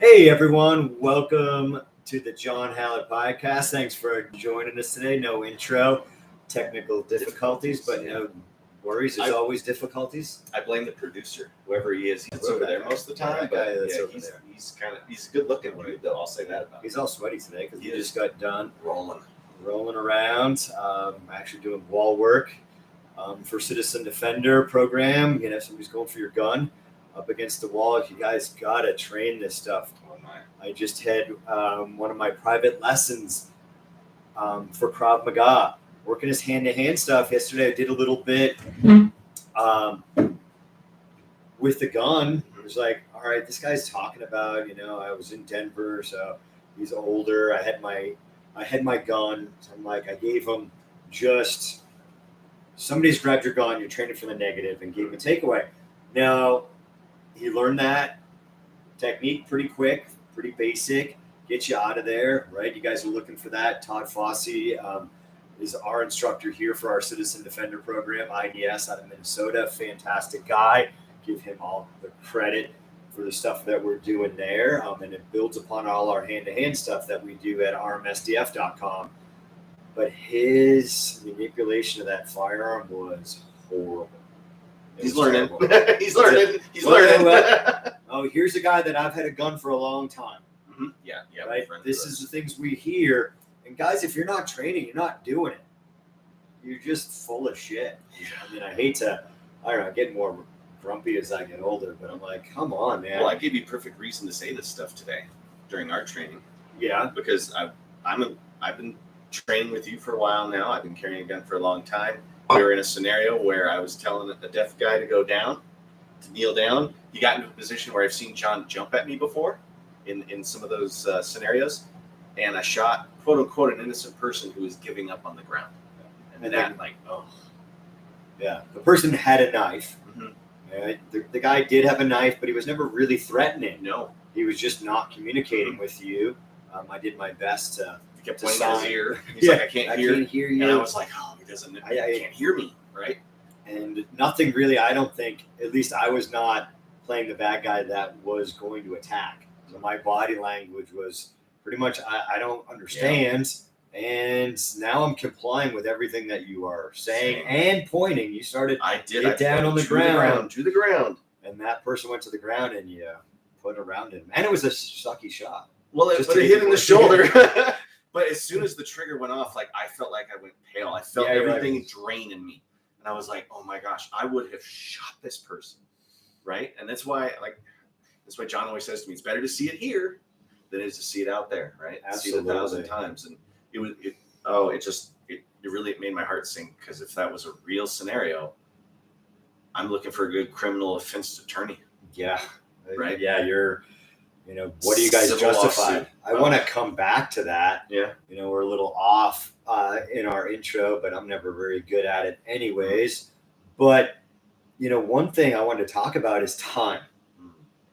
Hey everyone, welcome to the John Hallett podcast. Thanks for joining us today. No intro, technical difficulties, but no worries. There's always difficulties. I blame the producer, whoever he is. He's over there most of the time, but he's a good looking dude though. I'll say that about him. He's all sweaty today because he just got done rolling around. Actually doing wall work for Citizen Defender program. You know, somebody's going for your gun up against the wall. You guys gotta train this stuff. Oh my! I just had one of my private lessons for Krav Maga, working his hand-to-hand stuff. Yesterday I did a little bit with the gun. It was like, all right, this guy's talking about, you know, I was in Denver, so he's older. I had my gun. So I'm like, I gave him just, somebody's grabbed your gun, you're training for the negative, and gave him a takeaway. Now, he learned that technique pretty quick, pretty basic, get you out of there, right? You guys are looking for that. Todd Fossey is our instructor here for our Citizen Defender program, IDS out of Minnesota. Fantastic guy. Give him all the credit for the stuff that we're doing there. And it builds upon all our hand-to-hand stuff that we do at rmsdf.com. But his manipulation of that firearm was horrible. He's learning. He's learning. Oh, here's a guy that I've had a gun for a long time. Mm-hmm. Yeah. Right. This is the things we hear. And guys, if you're not training, you're not doing it. You're just full of shit. Yeah. I mean, I hate to. I don't know. I get more grumpy as I get older, but I'm like, come on, man. Well, I gave you perfect reason to say this stuff today during our training. Yeah. Because I've been training with you for a while now. I've been carrying a gun for a long time. We were in a scenario where I was telling a deaf guy to go down, to kneel down. He got into a position where I've seen John jump at me before in some of those scenarios. And I shot, quote unquote, an innocent person who was giving up on the ground. And that, like, oh. Yeah. The person had a knife. Mm-hmm. The guy did have a knife, but he was never really threatening. No. He was just not communicating with you. I did my best to. He kept pointing at his ear. He's like, I can't hear you. And I was like, oh, he can't hear me, right? And nothing really, I don't think, at least I was not playing the bad guy that was going to attack. So my body language was pretty much, I don't understand. Yeah. And now I'm complying with everything that you are saying and pointing. You started get down on the ground. To the ground. And that person went to the ground and you put around him. And it was a sucky shot. Well, it hit in the shoulder. But as soon as the trigger went off, like I felt like I went pale. I felt everything drain in me. And I was like, oh my gosh, I would have shot this person. Right? And that's why John always says to me, it's better to see it here than it is to see it out there, right? Absolutely. See it 1,000 times. And it really made my heart sink, because if that was a real scenario, I'm looking for a good criminal offense attorney. Yeah. Right? Yeah, what do you guys justify? I want to come back to that. Yeah. We're a little off in our intro, but I'm never very good at it anyways. But, one thing I wanted to talk about is time.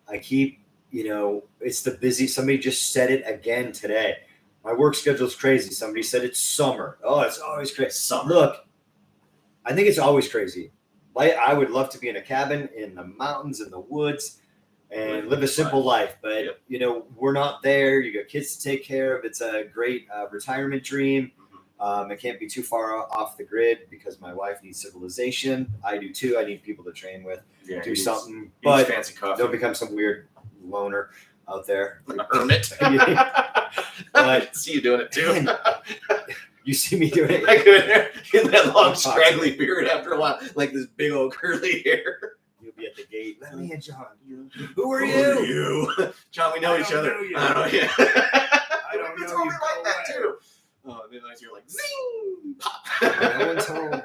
I keep, it's the busy. Somebody just said it again today. My work schedule is crazy. Somebody said it's summer. Oh, it's always crazy. Summer. Look, I think it's always crazy. I would love to be in a cabin in the mountains, in the woods, and live a simple life. But, we're not there. You got kids to take care of. It's a great retirement dream. It can't be too far off the grid because my wife needs civilization. I do too. I need people to train with, do something. But fancy coffee. Don't become some weird loner out there. Like a hermit. I see you doing it too. Man, you see me doing it. I could get that long scraggly beard after a while, like this big old curly hair. You'll be at the gate. Let me in, John. Who are you? John, we know each other. I don't know you. Like that too. Oh, and then you're like, zing, pop. No one's home.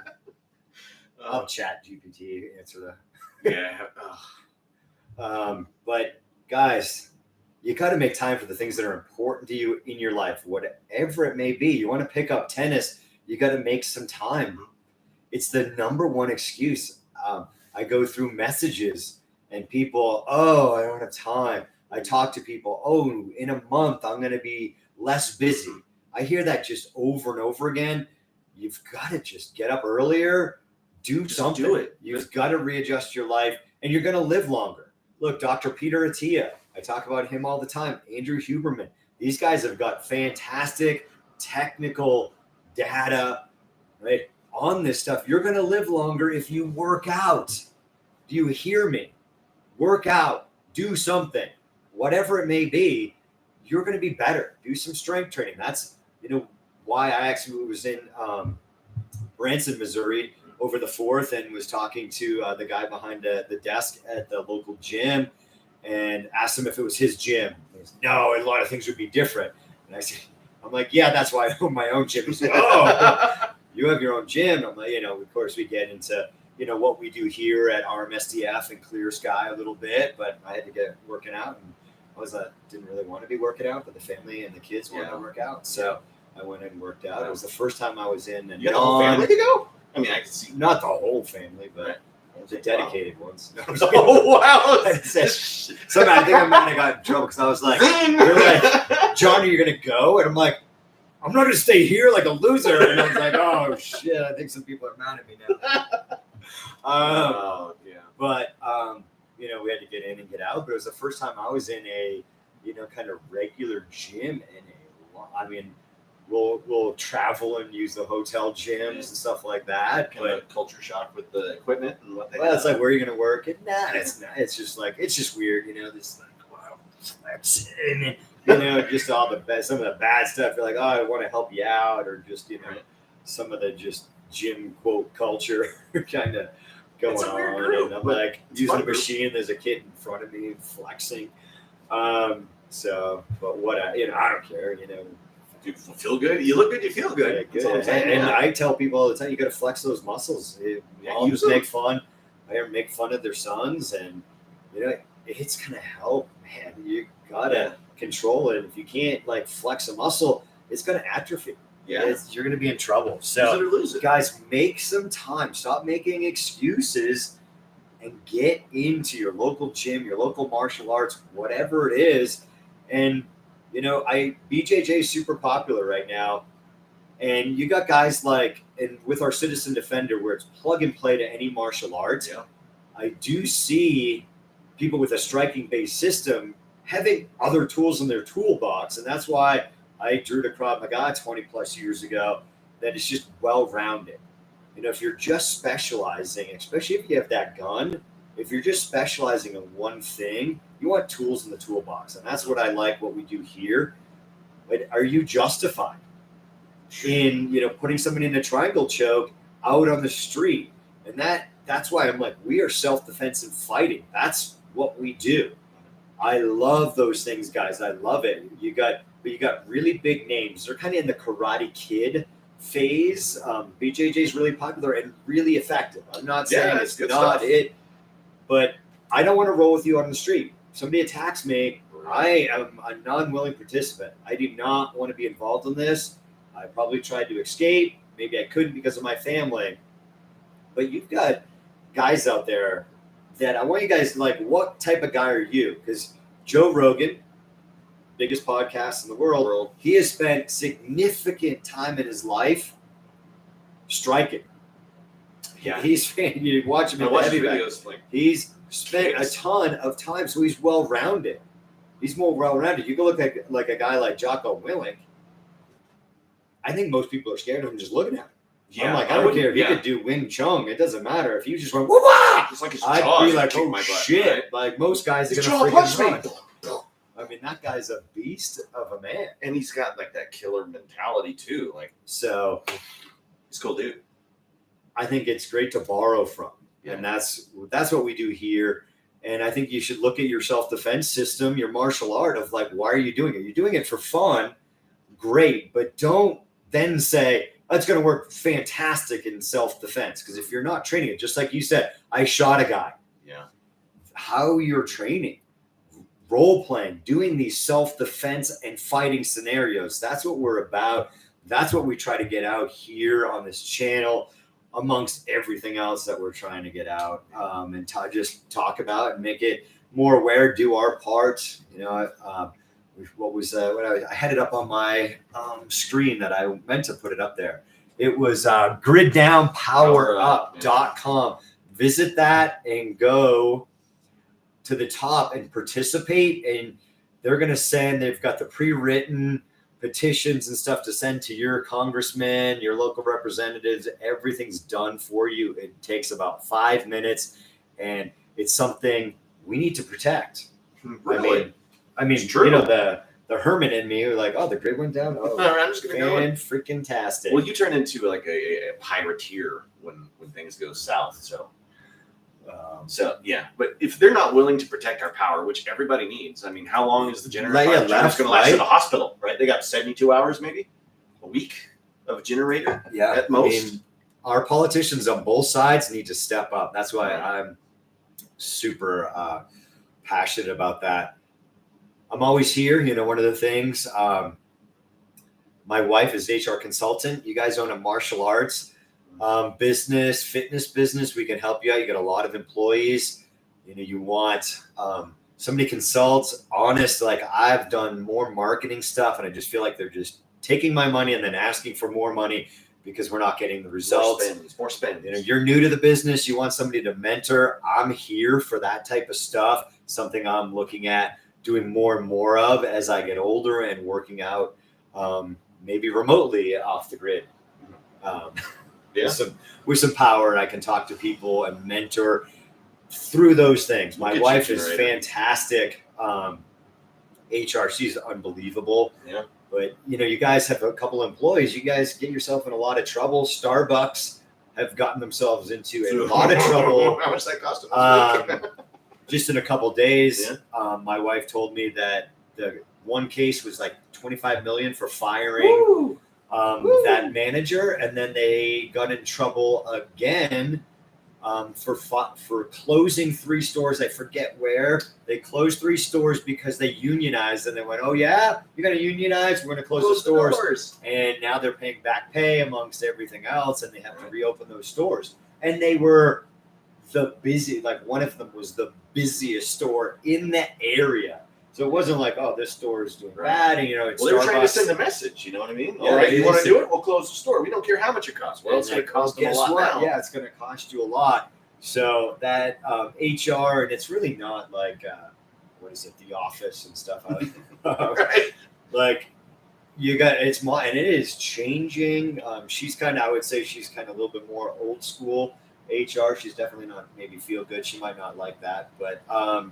I'll chat GPT answer that. Yeah. But guys, you got to make time for the things that are important to you in your life, whatever it may be. You want to pick up tennis, you got to make some time. It's the number one excuse. I go through messages and people, I don't have time. I talk to people, in a month, I'm going to be less busy. I hear that just over and over again. You've got to just get up earlier, do something. Do it. You've got to readjust your life, and you're going to live longer. Look, Dr. Peter Attia, I talk about him all the time. Andrew Huberman. These guys have got fantastic technical data, right, on this stuff. You're going to live longer if you work out. Do you hear me? Work out. Do something. Whatever it may be, you're going to be better. Do some strength training. That's, why I actually was in Branson, Missouri over the 4th and was talking to the guy behind the desk at the local gym and asked him if it was his gym. He goes, no, a lot of things would be different. And I said, I'm like, yeah, that's why I own my own gym. He's like, oh, you have your own gym. I'm like, of course we get into, what we do here at RMSDF and Clear Sky a little bit, but I had to get working out, and didn't really want to be working out, but the family and the kids wanted to work out. So I went and worked out. It was the first time I was in. You had the whole family to go? I mean, I could see. Not the whole family, but the dedicated ones. Oh, wow. Somehow I think I might have got in trouble because I was like, they're like, John, are you going to go? And I'm like, I'm not going to stay here like a loser. And I was like, oh, shit, I think some people are mad at me now. But, we had to get in and get out. But it was the first time I was in a, kind of regular gym We'll travel and use the hotel gyms and stuff like that. Kind of culture shock with the equipment and what they have. It's like, where are you going to work? It's not. It's just like, it's just weird, this like, wow, just all some of the bad stuff. You're like, oh, I want to help you out, or just, some of the just gym quote culture kind of going on. And I'm like using a machine. There's a kid in front of me flexing. But what I don't care, You feel good. You look good. You feel good. Yeah, good. And I tell people all the time, you got to flex those muscles. Moms make fun. I make fun of their sons, and it's gonna help, man. You gotta control it. If you can't flex a muscle, it's gonna atrophy. Yeah, you're gonna be in trouble. So, lose it. Guys, make some time. Stop making excuses, and get into your local gym, your local martial arts, whatever it is, and. BJJ is super popular right now, and you got guys and with our Citizen Defender, where it's plug and play to any martial arts. Yeah. I do see people with a striking-based system having other tools in their toolbox, and that's why I drew to Krav Maga 20 plus years ago. That it's just well-rounded. If you're just specializing, especially if you have that gun. If you're just specializing in one thing, you want tools in the toolbox. And that's what I like what we do here. But are you justified in, putting somebody in a triangle choke out on the street? And that's why I'm like, we are self-defensive fighting. That's what we do. I love those things, guys. I love it. You got really big names. They're kind of in the Karate Kid phase. BJJ is really popular and really effective. I'm not saying it's not it. But I don't want to roll with you on the street. If somebody attacks me, I am a non-willing participant. I do not want to be involved in this. I probably tried to escape. Maybe I couldn't because of my family. But you've got guys out there that I want you guys what type of guy are you? Because Joe Rogan, biggest podcast in the world, he has spent significant time in his life striking. Yeah, you watch him in the heavy videos. He's spent a ton of time, so he's well-rounded. He's more well-rounded. You go look at a guy like Jacko. I think most people are scared of him just looking at him. Yeah, I'm like, I don't care if he could do Wing Chun. It doesn't matter if you just went wah. Just like his I'd jaws be like, oh my butt, shit! Right? Like most guys are gonna freaking run. I mean, that guy's a beast of a man, and he's got that killer mentality too. So, he's a cool dude. I think it's great to borrow from, and that's what we do here. And I think you should look at your self-defense system, your martial art of why are you doing it? You're doing it for fun, great, but don't then say that's going to work fantastic in self-defense. Because if you're not training it, just like you said, I shot a guy. Yeah. How you're training, role playing, doing these self-defense and fighting scenarios. That's what we're about. That's what we try to get out here on this channel, amongst everything else that we're trying to get out, and just talk about and make it more aware, do our part. I had it up on my screen that I meant to put it up there. It was griddownpowerup.com. Visit that and go to the top and participate, and they're going to send, they've got the pre-written petitions and stuff to send to your congressman, your local representatives. Everything's done for you. It takes about 5 minutes, and it's something we need to protect. Really? I mean, It's true. you know, the hermit in me, like, oh, the grid went down. Oh, I'm just gonna go. Freaking tastic. Well, you turn into like a pirateer when things go south. So yeah, but if they're not willing to protect our power, which everybody needs, I mean, how long is the generator going to last at the hospital? Right? They got 72 hours, maybe a week of a generator. Yeah, at most. I mean, our politicians on both sides need to step up. That's why I'm super passionate about that. I'm always here. You know, one of the things. My wife is an HR consultant. You guys own a martial arts fitness business. We can help you out. You got a lot of employees. You know, you want somebody consults, honest, like I've done more marketing stuff, and I just feel like they're just taking my money and then asking for more money because we're not getting the results. More spends. You know, you're new to the business. You want somebody to mentor. I'm here for that type of stuff. Something I'm looking at doing more and more of as I get older and working out, maybe remotely off the grid. With some power, I can talk to people and mentor through those things. My wife is fantastic. HR, she's unbelievable. Yeah. But you know, you guys have a couple employees. You guys get yourself in a lot of trouble. Starbucks have gotten themselves into a lot of trouble. How much that cost them? Just in a couple of days. Yeah. My wife told me that the one case was like $25 million for firing that manager, and then they got in trouble again for closing 3 stores. I forget where. They closed 3 stores because they unionized, and they went, "Oh yeah, you're going to unionize? We're going to close the stores." And now they're paying back pay amongst everything else, and they have to reopen those stores. And they were one of them was the busiest store in that area. So it wasn't like, oh, this store is doing bad, and you know, it's they were trying to send a message. You know what I mean? Yeah, all right, you want to do it? We'll close the store. We don't care how much it costs. Well, it's going to cost them a lot now. Yeah, it's going to cost you a lot. So that HR, and it's really not like what is it, The Office and stuff. Right. Like you got and it is changing. She's kind of, I would say, she's kind of a little bit more old school. HR, she's definitely not maybe feel good. She might not like that, but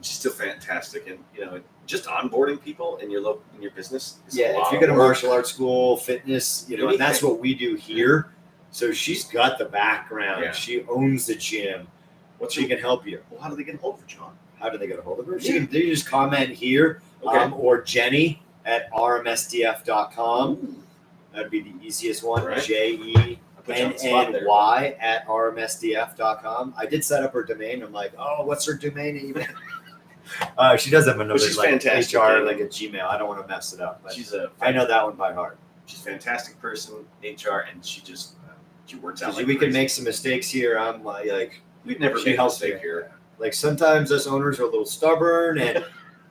she's still fantastic, and you know, just onboarding people in your business. If you go to martial arts school, fitness, you know, and that's what we do here. So she's got the background. Yeah. She owns the gym. She can help you. Well, how do they get a hold of her, John? How do they get a hold of her? You just comment here, or Jenny at rmsdf.com. That'd be the easiest one. Right. JENNY at rmsdf.com. I did set up her domain. I'm like, oh, what's her domain even? She does have another fantastic HR, like a Gmail. I don't want to mess it up. But I know that one by heart. She's a fantastic person, HR, and she just she works out. Like we can make some mistakes here. I'm like we'd never make a mistake here. Like sometimes us owners are a little stubborn, and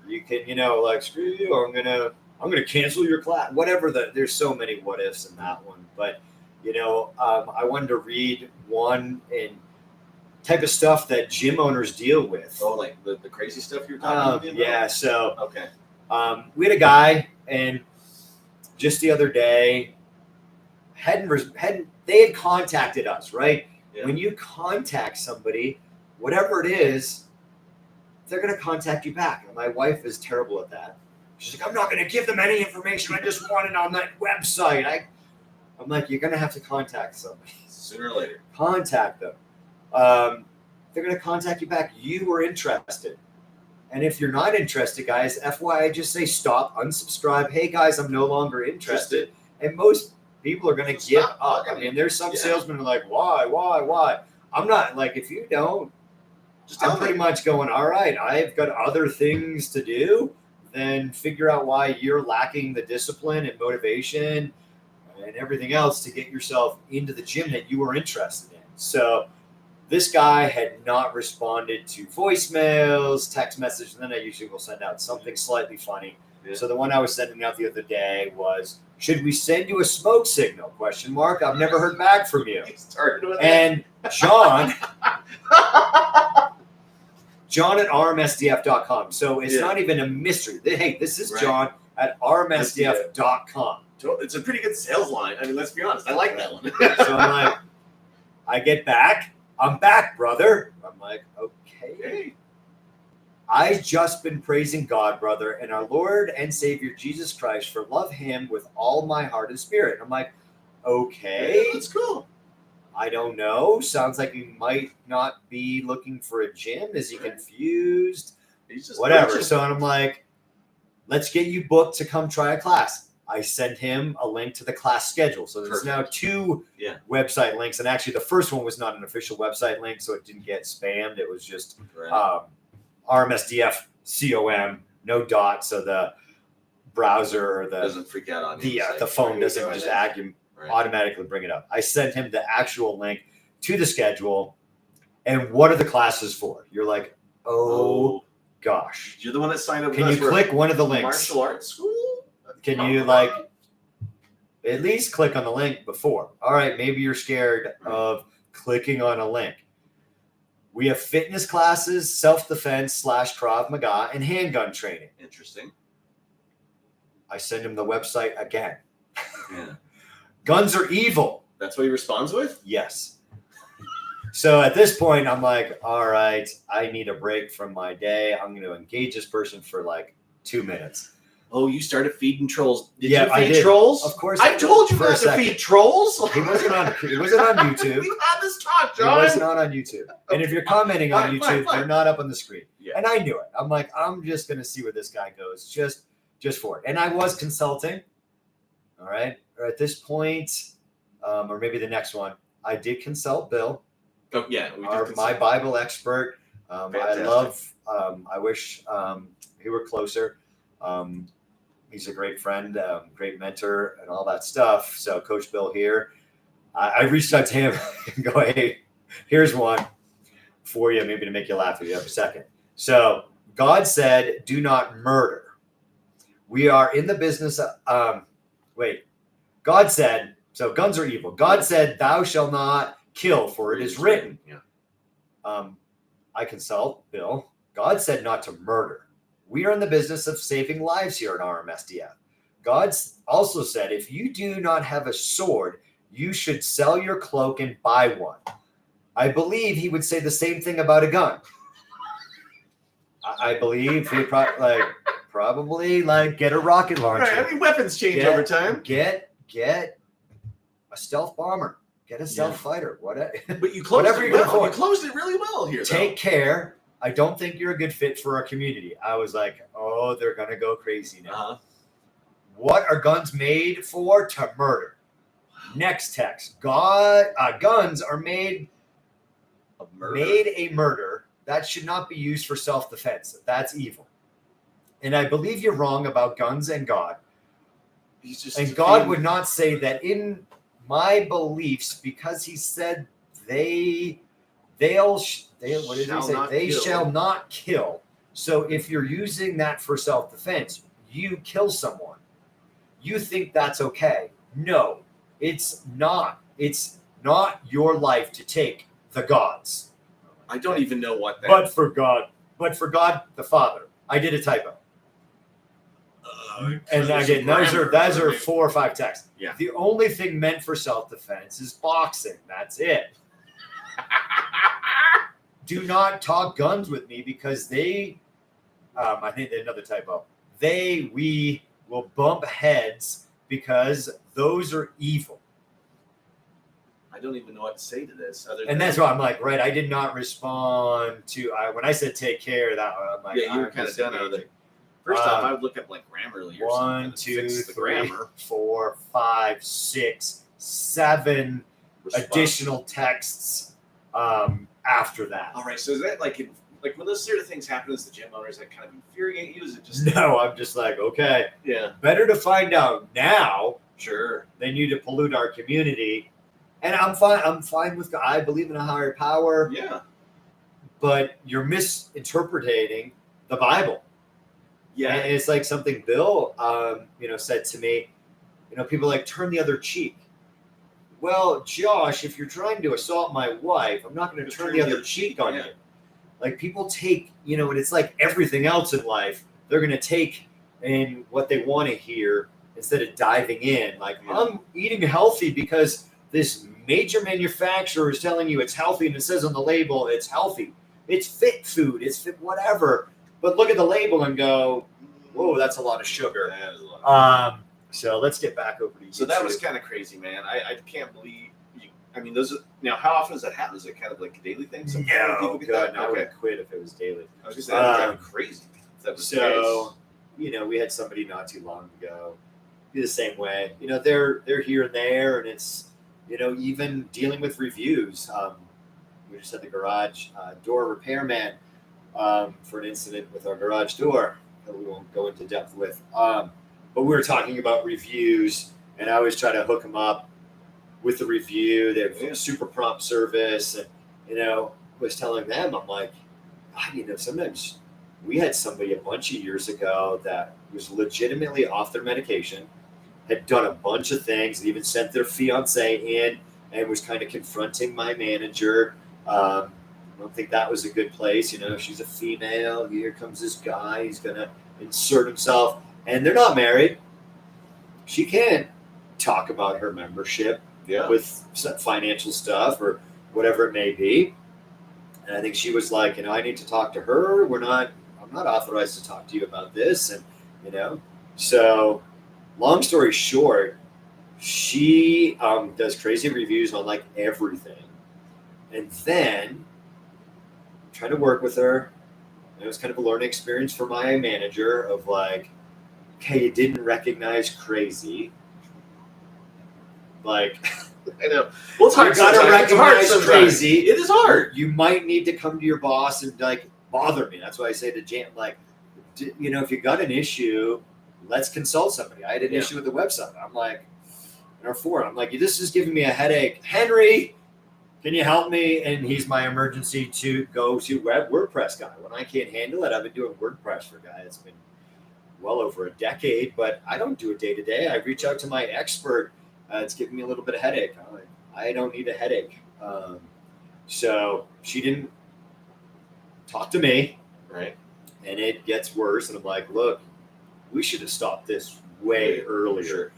you can, you know, like screw you, or I'm gonna cancel your class. Whatever. There's so many what ifs in that one, but. You know, I wanted to read one and type of stuff that gym owners deal with. Oh, like the crazy stuff you're talking about? Yeah. So, okay. We had a guy, and just the other day, they had contacted us, right? Yeah. When you contact somebody, whatever it is, they're going to contact you back. And my wife is terrible at that. She's like, I'm not going to give them any information. I just want it on that website. I'm like, you're going to have to contact somebody. Sooner or later. Contact them. They're going to contact you back. You were interested. And if you're not interested, guys, FYI, just say stop, unsubscribe. Hey, guys, I'm no longer interested. And most people are going to give up. I mean, there's some salesmen who are like, why? I'm not, like, if you don't, I'm pretty much going, all right, I've got other things to do. Then figure out why you're lacking the discipline and motivation and everything else to get yourself into the gym that you were interested in. So this guy had not responded to voicemails, text messages, and then I usually will send out something slightly funny. Yeah. So the one I was sending out the other day was, should we send you a smoke signal? ? I've never heard back from you. And John John at rmsdf.com. So it's Yeah. not even a mystery. Hey, this is Right. John at rmsdf.com. It's a pretty good sales line. I mean, let's be honest. I like that one. So I'm like, I get back. I'm back, brother. I'm like, okay. Hey. I've just been praising God, brother, and our Lord and Savior Jesus Christ for love him with all my heart and spirit. I'm like, okay. That's cool. I don't know. Sounds like he might not be looking for a gym. Is he confused? He's just Whatever. preaching. So I'm like, let's get you booked to come try a class. I sent him a link to the class schedule. So there's now 2 website links. And actually, the first one was not an official website link, so it didn't get spammed. It was just RMSDF.com, no dot. So the browser or doesn't freak out on you. the phone doesn't just automatically bring it up. I sent him the actual link to the schedule. And what are the classes for? You're like, oh gosh. You're the one that signed up. Can you click one of the links? Martial arts school? Can you like at least click on the link before? All right, maybe you're scared of clicking on a link. We have fitness classes, self-defense / Krav Maga, and handgun training. Interesting. I send him the website again. Yeah. Guns are evil. That's what he responds with? Yes. So at this point, I'm like, all right, I need a break from my day. I'm going to engage this person for like 2 minutes. Oh, you started feeding trolls. Did Yeah, you I feed did. trolls? Of course. I told you for a not to second. feed trolls. He wasn't on YouTube. We had this talk, It John. was not on YouTube. And if you're commenting on YouTube, they're not up on the screen. Yeah. And I knew it. I'm like, I'm just going to see where this guy goes just for it. And I was consulting. All right. Or at this point, or maybe the next one, I did consult Bill. Oh, yeah. My Bible expert. I Fantastic. love, I wish he were closer. He's a great friend, great mentor, and all that stuff. So, Coach Bill here, I reached out to him and go, hey, here's one for you, maybe to make you laugh if you have a second. So, God said, do not murder. We are in the business of, God said, so guns are evil. God said, thou shalt not kill, for it is written. Yeah. I consult Bill. God said not to murder. We are in the business of saving lives here at RMSDF. God also said, if you do not have a sword, you should sell your cloak and buy one. I believe he would say the same thing about a gun. I believe he probably get a rocket launcher. Right. I mean, weapons change over time. Get a stealth bomber. Get a stealth fighter. But you closed whatever it you're well. gonna afford. You closed it really well here. Take care. I don't think you're a good fit for our community. I was like, oh, they're going to go crazy now. Uh-huh. What are guns made for? To murder. Next text. Guns are made a murder. That should not be used for self-defense. That's evil. And I believe you're wrong about guns and God. God would not say that in my beliefs, because he said they shall not kill. So if you're using that for self-defense, you kill someone. You think that's okay. No, it's not. It's not your life to take the gods. I don't even know what that But for God the Father. I did a typo. And again, those are 4 or 5 texts. Yeah. The only thing meant for self-defense is boxing. That's it. Do not talk guns with me because I think they another typo. We will bump heads because those are evil. I don't even know what to say to this. And that's why I'm like, right, I did not respond to, when I said take care, that I'm like, yeah, you were kind of done out of it. First off, I would look up like Grammarly or 1, something. 2, Fix the 3, grammar. 4, 5, 6, 7 additional texts after that. All right, so is that like when those sort of things happen as the gym owners that kind of infuriate you? Is it just No, I'm just like, okay, yeah, better to find out now sure than you to pollute our community. And I'm fine with God. I believe in a higher power. Yeah. But you're misinterpreting the Bible. Yeah. And it's like something Bill, said to me, people like turn the other cheek. Well, Josh, if you're trying to assault my wife, I'm not going to turn the other cheek on you. Like people take, and it's like everything else in life, they're going to take in what they want to hear instead of diving in. Like, I'm eating healthy because this major manufacturer is telling you it's healthy and it says on the label it's healthy. It's fit food. It's fit whatever. But look at the label and go, whoa, that's a lot of sugar. That is a lot. So let's get back over to you. So that was kind of crazy, man. I can't believe you. I mean, now how often does that happen? Is it kind of like a daily thing? No, God, I would quit if it was daily. I was just saying, that would drive me crazy. That was So, we had somebody not too long ago be the same way. They're here and there, and it's, even dealing with reviews. We just had the garage door repairman for an incident with our garage door that we won't go into depth with. But we were talking about reviews, and I always try to hook them up with the review. They have super prompt service, and was telling them, I'm like, God, sometimes we had somebody a bunch of years ago that was legitimately off their medication, had done a bunch of things, and even sent their fiance in and was kind of confronting my manager. I don't think that was a good place. She's a female. Here comes this guy. He's going to insert himself. And they're not married. She can't talk about her membership with some financial stuff or whatever it may be. And I think she was like, I need to talk to her. I'm not authorized to talk to you about this. And, so long story short, she does crazy reviews on like everything. And then trying to work with her. It was kind of a learning experience for my manager of like, okay, you didn't recognize crazy. Like, I know. Well, it's hard. You got to recognize crazy. It is hard. You might need to come to your boss and like bother me. That's why I say to Jan, like, if you got an issue, let's consult somebody. I had an issue with the website. I'm like, in our forum, I'm like, this is giving me a headache. Henry, can you help me? And he's my emergency to go to WordPress guy. When I can't handle it, I've been doing WordPress for a guy. It's been well over a decade, but I don't do it day to day. I reach out to my expert. It's giving me a little bit of headache. I'm like, I don't need a headache. So she didn't talk to me. Right. And it gets worse. And I'm like, look, we should have stopped this way earlier. Sure.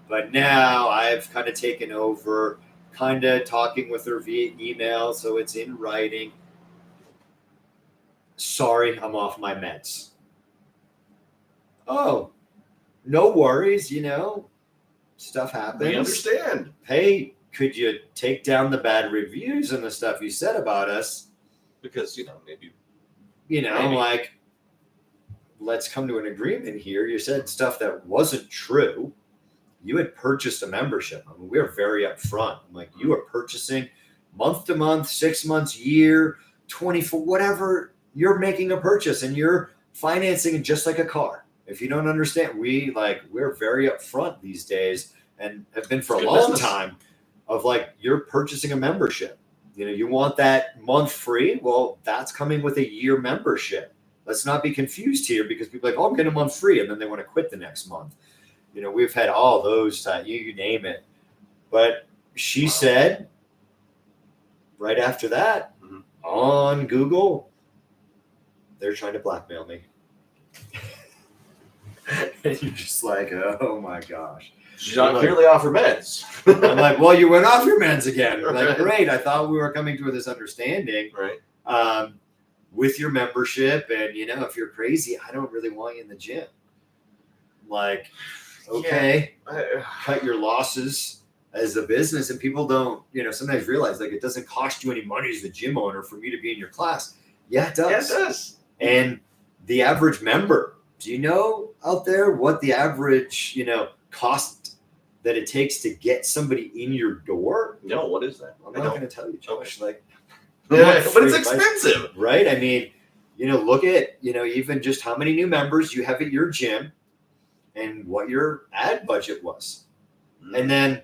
But now I've kind of taken over, kind of talking with her via email. So it's in writing. Sorry, I'm off my meds. Oh, no worries. Stuff happens. We understand. Hey, could you take down the bad reviews and the stuff you said about us? Because, maybe. Like, let's come to an agreement here. You said stuff that wasn't true. You had purchased a membership. I mean, we're very upfront. I'm like, you are purchasing month to month, 6 months, year, 24, whatever. You're making a purchase and you're financing it just like a car. If you don't understand, we're very upfront these days and have been for a long time of like, you're purchasing a membership. You want that month free. Well, that's coming with a year membership. Let's not be confused here because people are like, oh, I'm getting a month free. And then they want to quit the next month. We've had all those, you name it. But she said right after that on Google, they're trying to blackmail me. And you're just like, oh my gosh. She's not clearly off her meds. I'm like, well, you went off your meds again. Like, great. I thought we were coming to this understanding with your membership. And, if you're crazy, I don't really want you in the gym. Like, okay, cut your losses as a business. And people don't, sometimes realize like it doesn't cost you any money as the gym owner for me to be in your class. Yeah, it does. Yeah, it does. And the average member, do you know out there what the average, cost that it takes to get somebody in your door? No, what is that? I'm not going to tell you, Josh. Okay. But it's expensive. Right? I mean, look at, even just how many new members you have at your gym and what your ad budget was. And then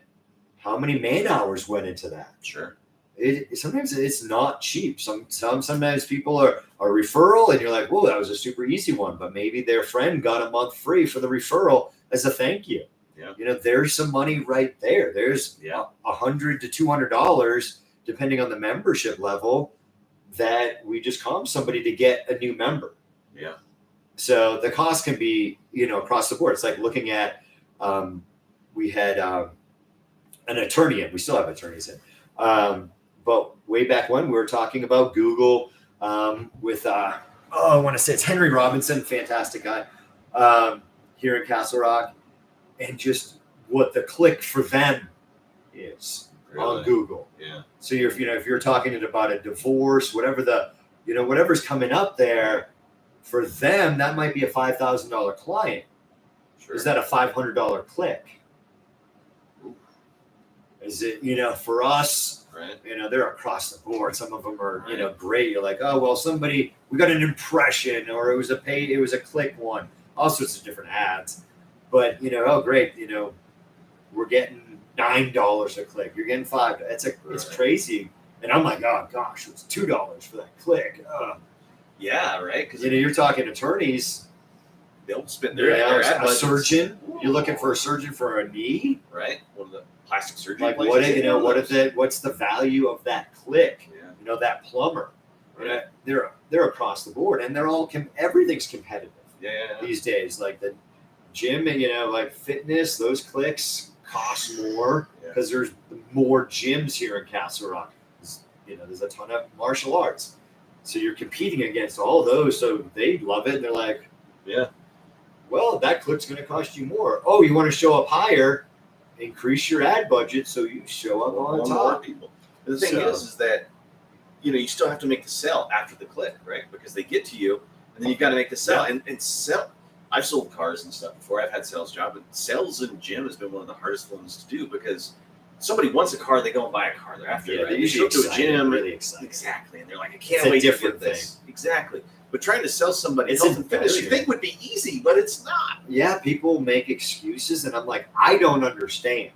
how many man hours went into that. Sure. Sometimes it's not cheap. Sometimes people are a referral and you're like, whoa, that was a super easy one. But maybe their friend got a month free for the referral as a thank you. Yeah. There's some money right there. There's $100 to $200, depending on the membership level, that we just comp somebody to get a new member. Yeah. So the cost can be, across the board. It's like looking at, we had an attorney in, we still have attorneys in. But way back when we were talking about Google with, I want to say it's Henry Robinson, fantastic guy here in Castle Rock, and just what the click for them is on Google. Yeah. So if you're talking about a divorce, whatever's coming up there, for them, that might be a $5,000 client. Sure. Is that a $500 click? Ooh. Is it, for us, right? They're across the board. Some of them are, great. You're like, oh, well, we got an impression, or it was a click one, all sorts of different ads. But, oh, great. We're getting $9 a click. You're getting $5. It's crazy. And I'm like, oh gosh, it's $2 for that click. Yeah, right. Because you're talking attorneys. They'll spend their ad a surgeon. You're looking for a surgeon for a knee, right? One of the plastic surgery. Like places, what's the value of that click? Yeah. That plumber. Right. They're across the board, and they're all everything's competitive. Yeah. These days, like the gym and like fitness, those clicks cost more because there's more gyms here in Castle Rock. There's a ton of martial arts, so you're competing against all those. So they love it, and they're like, yeah. Well, that click's going to cost you more. Oh, you want to show up higher? Increase your ad budget so you show up on top. More people. The thing is that you still have to make the sell after the click, right? Because they get to you, and then you've got to make the sell and sell. I've sold cars and stuff before. I've had sales job, and sales in gym has been one of the hardest ones to do because somebody wants a car, they go and buy a car. They're after it. Right? You show up to a gym, really excited. Exactly, and they're like, I can't wait to get this. Exactly. But trying to sell somebody health and fitness, you think would be easy, but it's not. Yeah, people make excuses, and I'm like, I don't understand.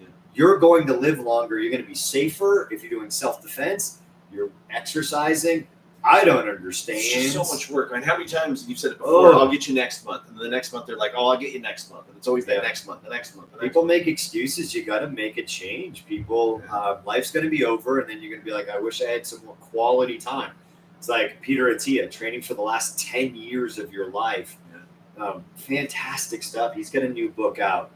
Yeah. You're going to live longer. You're going to be safer if you're doing self-defense. You're exercising. I don't understand. It's just so much work. I mean, how many times you've said it before? I'll get you next month, and then the next month they're like, "Oh, I'll get you next month," and it's always the next month, the next month. People make excuses. You got to make a change. People, life's going to be over, and then you're going to be like, "I wish I had some more quality time." It's like Peter Attia training for the last 10 years of your life. Fantastic stuff. He's got a new book out.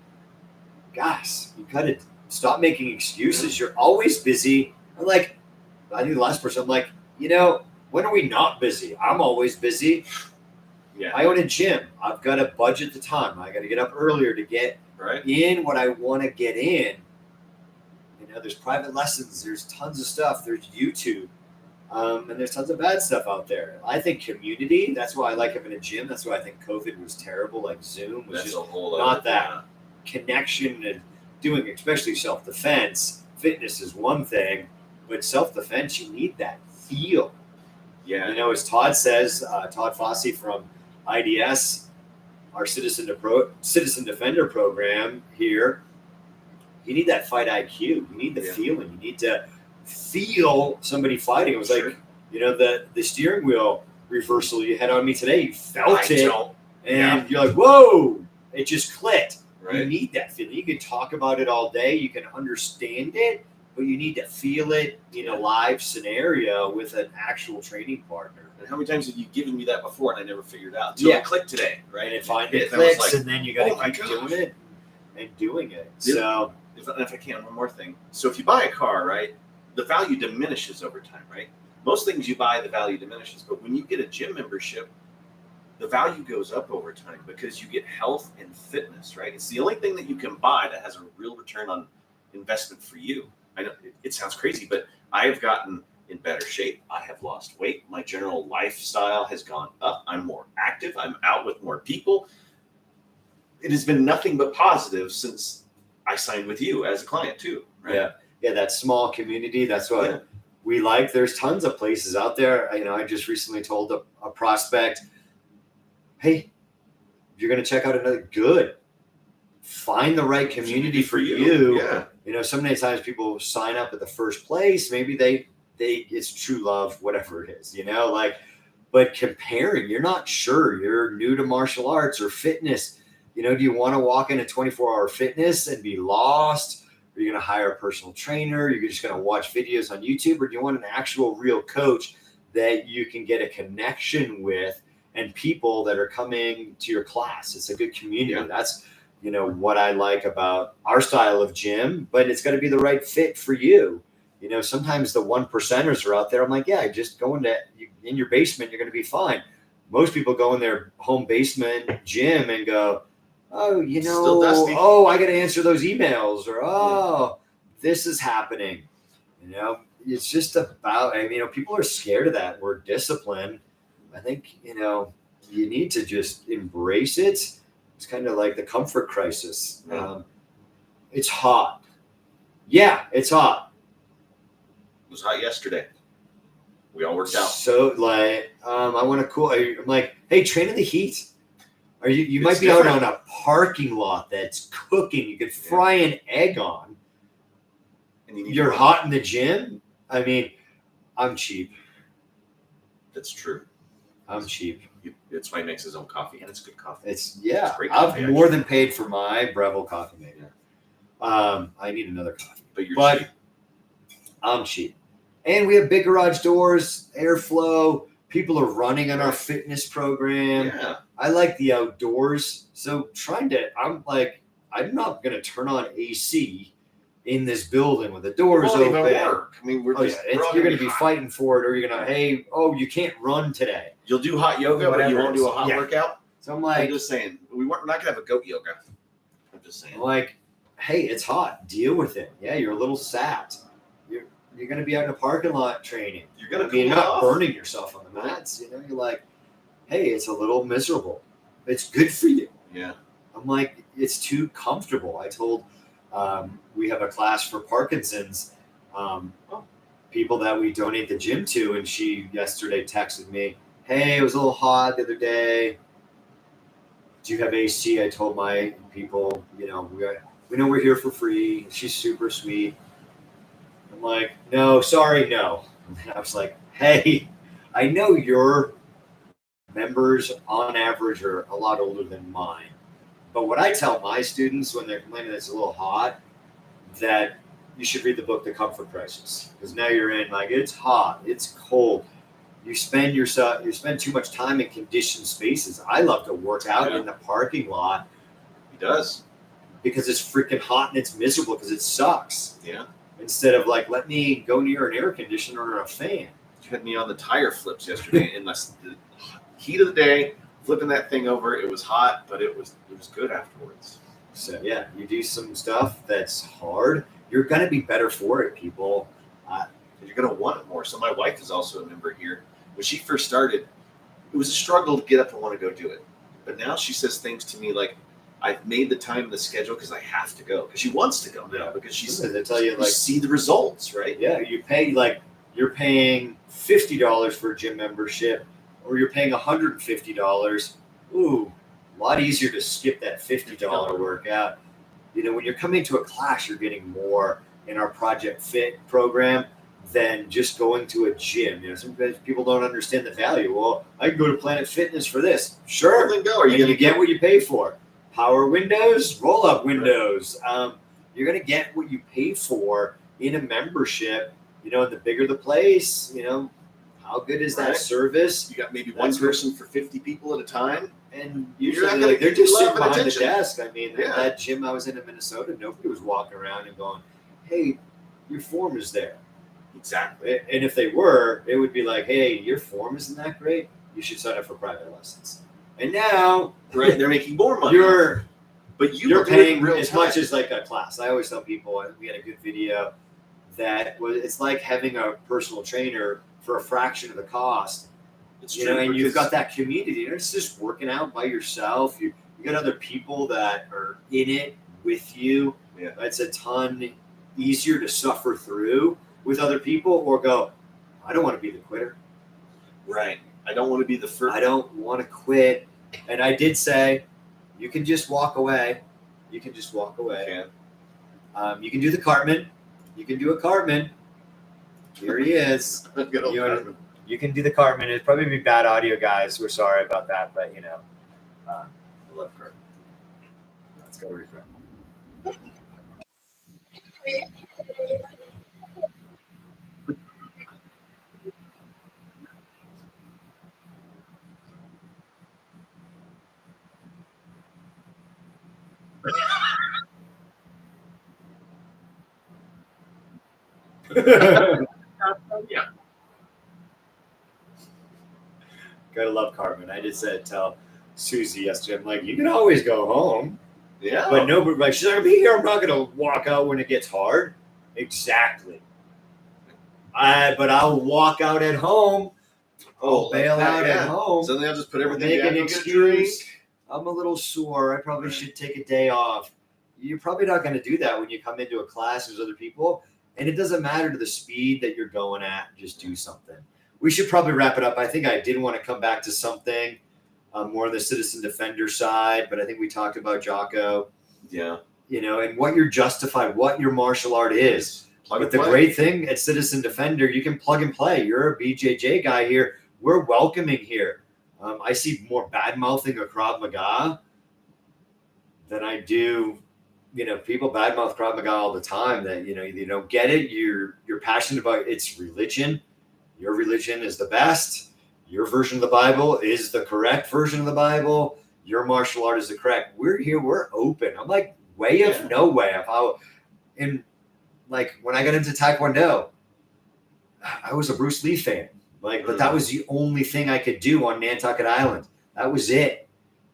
Guys, you got to stop making excuses. You're always busy. I'm like, I think the last person, I'm like, when are we not busy? I'm always busy. Yeah. I own a gym. I've got to budget the time. I got to get up earlier to get in what I want to get in. There's private lessons. There's tons of stuff. There's YouTube. And there's tons of bad stuff out there. I think community, that's why I like having a gym. That's why I think COVID was terrible. Like Zoom was just not that connection and doing, especially self-defense. Fitness is one thing, but self-defense, you need that feel. Yeah. As Todd says, Todd Fossey from IDS, our Citizen Defender program here, you need that fight IQ. You need the feeling. You need to feel somebody fighting. It was like, the steering wheel reversal you had on me today. You felt it, and you're like, whoa! It just clicked. Right. You need that feeling. You can talk about it all day. You can understand it, but you need to feel it in a live scenario with an actual training partner. And how many times have you given me that before, and I never figured out? Until it clicked today, right? And it finally clicks, and then you got to keep doing it and doing it. So, if I can, one more thing. So, if you buy a car, right? The value diminishes over time, right? Most things you buy, the value diminishes. But when you get a gym membership, the value goes up over time because you get health and fitness, right? It's the only thing that you can buy that has a real return on investment for you. I know it sounds crazy, but I have gotten in better shape. I have lost weight. My general lifestyle has gone up. I'm more active. I'm out with more people. It has been nothing but positive since I signed with you as a client too, right? Yeah, that small community. That's what we like. There's tons of places out there. I just recently told a prospect, hey, you're going to check out another good. Find the right community for you. Yeah. So many times people sign up at the first place. Maybe they it's true love, whatever it is, but comparing, you're not sure. You're new to martial arts or fitness. Do you want to walk into 24-hour fitness and be lost? Are you going to hire a personal trainer? You're just going to watch videos on YouTube, or do you want an actual real coach that you can get a connection with and people that are coming to your class. It's a good community. Yeah. That's, you know, what I like about our style of gym, but it's got to be the right fit for you. You know, sometimes the 1%ers are out there. I'm like, yeah, just go in your basement, you're going to be fine. Most people go in their home basement gym and go, oh, you Still know, dusty. oh, I got to answer those emails, or oh, this is happening. You know, it's just about, I mean, you know, people are scared of that word discipline. I think, you know, you need to just embrace it. It's kind of like the comfort crisis. Yeah. It's hot. Yeah, it's hot. It was hot yesterday. We all worked out. So like, I want to cool. I'm like, hey, train in the heat. Are you might It's be different. out on a parking lot that's cooking. You could fry an egg on. And you need You're to- hot in the gym. I mean, I'm cheap. That's true. I'm cheap. That's why he makes his own coffee, and it's good coffee. It's great I've coffee, more actually. than paid for my Breville coffee maker. I need another coffee. But you're But cheap. I'm cheap. And we have big garage doors, airflow. People are running on our fitness program. Yeah. I like the outdoors. So I'm not going to turn on AC in this building with the doors It won't open. even work. I mean, we're Oh, just, yeah, we're all you're going to be be hot. fighting for it, or you're going to, hey, oh, you can't run today. You'll do hot yoga, but Whatever you it won't is. do a hot Yeah. workout. So I'm I'm like, just saying, we're not going to have a goat yoga. I'm just saying. hey, it's hot. Deal with it. Yeah, you're a little sapped. You're going to be out in a parking lot training. You're going to You're cool not off. burning yourself on the mats. You know, you're like, hey, it's a little miserable. It's good for you. Yeah. I'm like, it's too comfortable. I told we have a class for Parkinson's people that we donate the gym to, and she yesterday texted me, hey, it was a little hot the other day. Do you have AC? I told my people, you know, we know we're here for free. She's super sweet. I'm like, no, sorry, no. And then I was like, hey, I know your members on average are a lot older than mine. But what I tell my students when they're complaining that it's a little hot, that you should read the book, The Comfort Crisis. Because now you're in, like, it's hot, it's cold. You spend too much time in conditioned spaces. I love to work out in the parking lot. He does. Because it's freaking hot and it's miserable because it sucks. Yeah. Instead of like, let me go near an air conditioner or a fan. You had me on the tire flips yesterday in the heat of the day, flipping that thing over. It was hot, but it was good afterwards. So yeah, you do some stuff that's hard. You're gonna be better for it, people. You're gonna want it more. So my wife is also a member here. When she first started, it was a struggle to get up and want to go do it. But now she says things to me like, I've made the time in the schedule because I have to go. Because she wants to go now. Because they tell you, like, see the results, right? Yeah, you're paying $50 for a gym membership, or you're paying $150. Ooh, a lot easier to skip that $50 workout. You know, when you're coming to a class, you're getting more in our Project Fit program than just going to a gym. You know, sometimes people don't understand the value. Well, I can go to Planet Fitness for this. Sure, then go. Are you gonna get what you pay for? Power windows, roll up windows. You're gonna get what you pay for in a membership. You know, and the bigger the place, you know, how good is that service? You got maybe one person for 50 people at a time. And You're usually not gonna they're get just love sitting and behind attention. the desk. I mean, Yeah. that gym I was in Minnesota, nobody was walking around and going, hey, your form is there. Exactly. And if they were, it would be like, hey, your form isn't that great. You should sign up for private lessons. And now, Right, they're making more money. you're You're paying real as much as like a class. I always tell people, we had a good video that was, it's like having a personal trainer for a fraction of the cost. It's You know, and you've got that community. You know, it's just working out by yourself. You got other people that are in it with you. Yeah. It's a ton easier to suffer through with other people, or go, I don't want to be the quitter. Right. I don't want to be the first. I don't want to quit. And I did say, you can just walk away. You can just walk away. You can do the Cartman. You can do a Cartman. Here he is. You can do the Cartman. It'd probably be bad audio, guys. We're sorry about that, but you know, I love Cartman. Let's go refresh. Yeah. Gotta love Carmen. I just said tell Susie yesterday, I'm like, you can always go home. Yeah. But nobody, like, she's not gonna be here. I'm not gonna walk out when it gets hard. Exactly. But I'll walk out at home. I'll bail out at home. So then I'll just put everything Make down. an excuse. I'm a little sore. I probably should take a day off. You're probably not going to do that when you come into a class. There's other people, and it doesn't matter to the speed that you're going at. Just do something. We should probably wrap it up. I think I did want to come back to something more on the citizen defender side, but I think we talked about Jacko. Yeah. You know, and what you're justified, what your martial art is. But the great thing at Citizen Defender, you can plug and play. You're a BJJ guy here. We're welcoming here. I see more bad mouthing of Krav Maga than I do. You know, people badmouth Krav Maga all the time. That you don't get it. You're passionate about its religion. Your religion is the best. Your version of the Bible is the correct version of the Bible. Your martial art is the correct. We're here. We're open. I'm like way of no way of how. And like when I got into Taekwondo, I was a Bruce Lee fan. But that was the only thing I could do on Nantucket Island. That was it.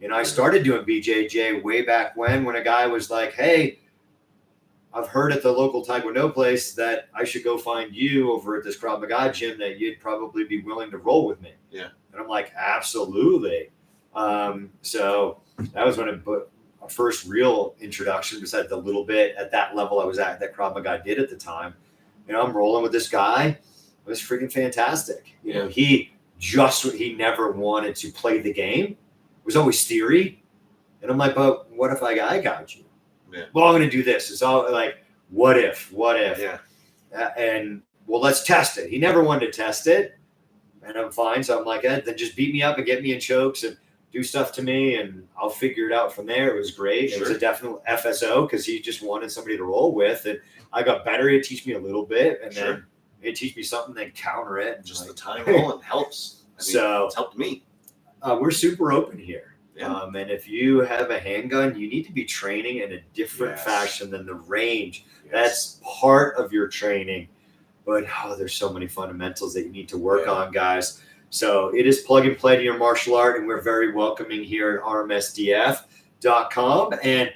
I started doing BJJ way back when a guy was like, hey, I've heard at the local Taekwondo place that I should go find you over at this Krav Maga gym that you'd probably be willing to roll with me. Yeah. And I'm like, absolutely. So that was when I put a first real introduction besides the little bit at that level I was at that Krav Maga did at the time. I'm rolling with this guy. It was freaking fantastic. He never wanted to play the game. It was always theory. And I'm like, but what if I got you? Yeah. Well, I'm going to do this. It's all like, what if? Yeah. And well, let's test it. He never wanted to test it. And I'm fine. So I'm like, then just beat me up and get me in chokes and do stuff to me. And I'll figure it out from there. It was great. Sure. It was a definite FSO because he just wanted somebody to roll with. And I got better. He'd teach me a little bit. And then he'd teach me something, then counter it. And just the time rolling helps. It's helped me. We're super open here. Yeah. And if you have a handgun, you need to be training in a different fashion than the range. Yes. That's part of your training. But there's so many fundamentals that you need to work on, guys. So it is plug and play to your martial art, and we're very welcoming here at rmsdf.com. And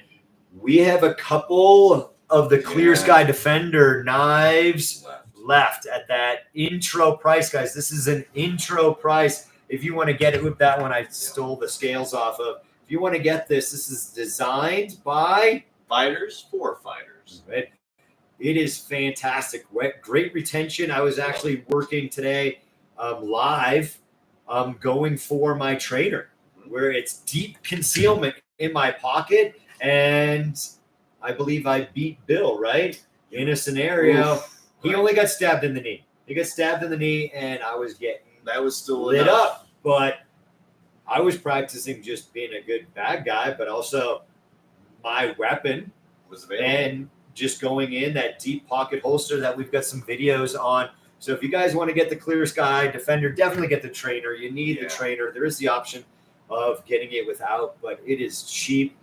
we have a couple of the ClearSky Defender knives left at that intro price, guys. This is an intro price. If you want to get it with that one, I stole the scales off of. If you want to get this is designed by fighters for fighters. Right? It is fantastic. Great retention. I was actually working today live going for my trainer where it's deep concealment in my pocket. And I believe I beat Bill, right? In a scenario. He only got stabbed in the knee. He got stabbed in the knee, and I was getting that was still lit up. But I was practicing just being a good bad guy, but also my weapon was available. And just going in that deep pocket holster that we've got some videos on. So if you guys want to get the ClearSky Defender, definitely get the trainer. You need the trainer. There is the option of getting it without, but it is cheap.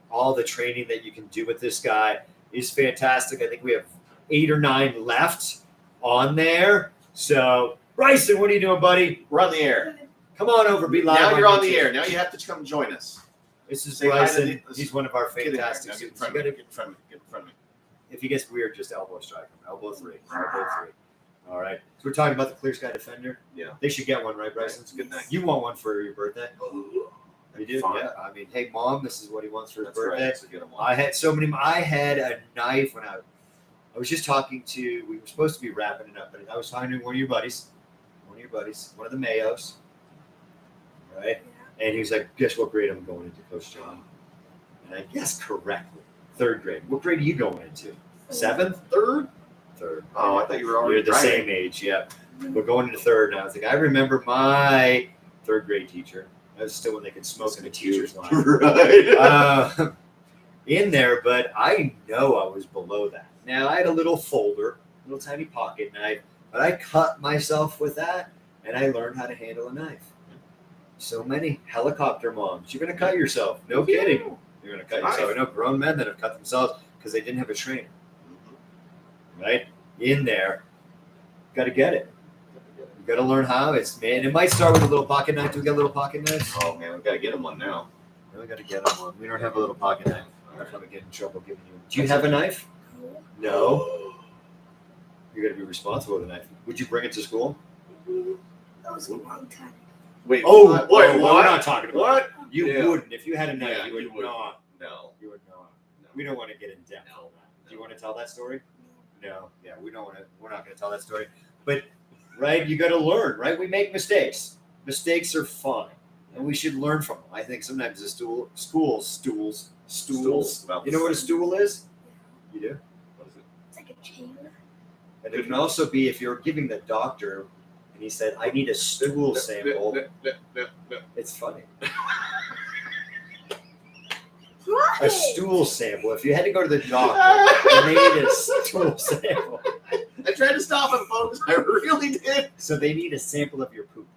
All the training that you can do with this guy is fantastic. I think we have 8 or 9 left on there. So, Bryson, what are you doing, buddy? We're on the air. Come on over, be live. Now you're on the air. Now you have to come join us. This is Bryson. He's one of our fantastic students. Get in front of me. If he gets weird, just elbow strike him. Elbow three. All right. So we're talking about the ClearSky Defender. Yeah. They should get one, right, Bryson? It's a good night. You want one for your birthday? You do? Fun. Yeah. I mean, hey, Mom, this is what he wants for his birthday. Right. That's a good one. I had a knife when I was just talking to, we were supposed to be wrapping it up, but I was talking to one of your buddies, one of the Mayos, right? And he was like, guess what grade I'm going into, Coach John? And I guessed correctly. 3rd grade. What grade are you going into? 7th? 3rd? 3rd. Oh, I thought you were already the same age, yeah. We're going into 3rd now. I was like, I remember my 3rd grade teacher. That was still when they could smoke in the teacher's line. Right. In there, but I know I was below that. Now, I had a little folder, little tiny pocket knife, but I cut myself with that, and I learned how to handle a knife. So many helicopter moms. You're going to cut yourself. No kidding. You're going to cut yourself. I know grown men that have cut themselves because they didn't have a trainer. Right? In there. Got to get it. You got to learn how. Man, it might start with a little pocket knife. Do we got a little pocket knife? Oh, man, we got to get him one now. We got to get him one. We don't have a little pocket knife. I'm going to get in trouble giving you. Do you have a knife? No. You're going to be responsible with a knife. Would you bring it to school? That was a long time. Wait, what? We're not talking about what? You Yeah. wouldn't. If you had a knife, Yeah, you would you would. not. No. You would not. We don't want to get in depth on that. Do you want to tell that story? No. Yeah, we don't want to. We're not going to tell that story. But, right, you got to learn, right? We make mistakes. Mistakes are fine, and we should learn from them. I think sometimes the stools. You know what a stool is? You do? What is it? It's like a chain. And it can also be if you're giving the doctor, and he said, I need a stool sample. It's funny. A stool sample. If you had to go to the doctor and they need a stool sample. I tried to stop him, folks. I really did. So they need a sample of your poop.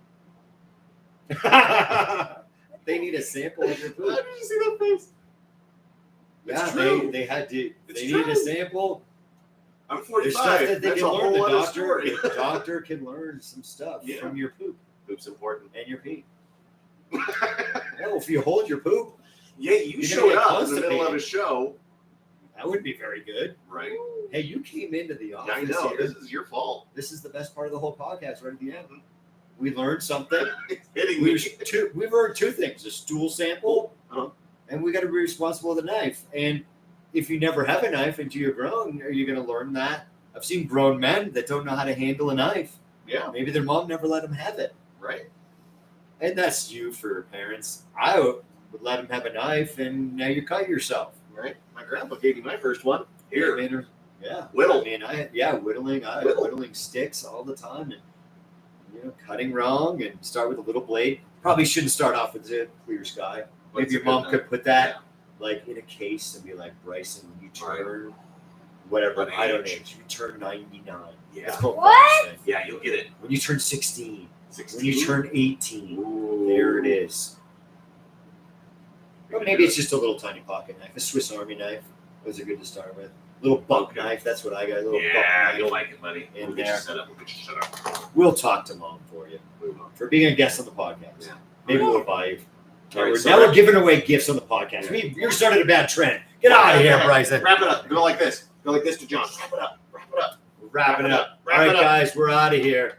They need a sample of your How poop. did you see that face? Yeah, It's true. they had to. It's They need a true. sample. I'm There's 45. stuff that they That's can a learn. whole The other story. doctor can learn some stuff Yeah. from your poop Poop's important. and your pee. Well, if you hold your poop, Yeah, you You're showed gonna get up in the middle of constipated. a show. that would be very good. Right. Hey, you came into the office. I know. here. This is your fault. This is the best part of the whole podcast right at the end. We learned something. It's hitting me. We've learned two things: a stool sample, Uh-huh. and we got to be responsible with a knife. And if you never have a knife until you're grown, are you going to learn that? I've seen grown men that don't know how to handle a knife. Yeah, Maybe their mom never let them have it. right. And that's you for parents. I would let them have a knife, and now you cut yourself. Right. My grandpa gave me my first one. Here. Yeah. Whittle. I mean, whittling. I Whittle. whittling sticks all the time, and cutting wrong, and start with a little blade. Probably shouldn't start off with the ClearSky. Maybe your mom could put that like in a case and be like, Bryson, when you turn whatever, What I don't know, age? you turn 99. Yeah. That's called What? Bryson. Yeah, you'll get it. When you turn 16, 16. when you turn 18, Ooh. there it is. Or maybe it's just a little tiny pocket knife, a Swiss Army knife. Those are good to start with. Little buck Okay. knife. That's what I got. A little buck Yeah, knife. you'll like it, buddy. In We'll get there. you set up. We'll get you set up. We'll talk to mom for you for being a guest on the podcast. Yeah. Maybe we'll buy you. All right, so now we're giving away gifts on the podcast. You started a bad trend. Get out of here, Bryson. Wrap it up. Go like this. Go like this to John. Wrap it up. Wrap it up. Wrap it up. Wrap All it right, up. guys, we're out of here.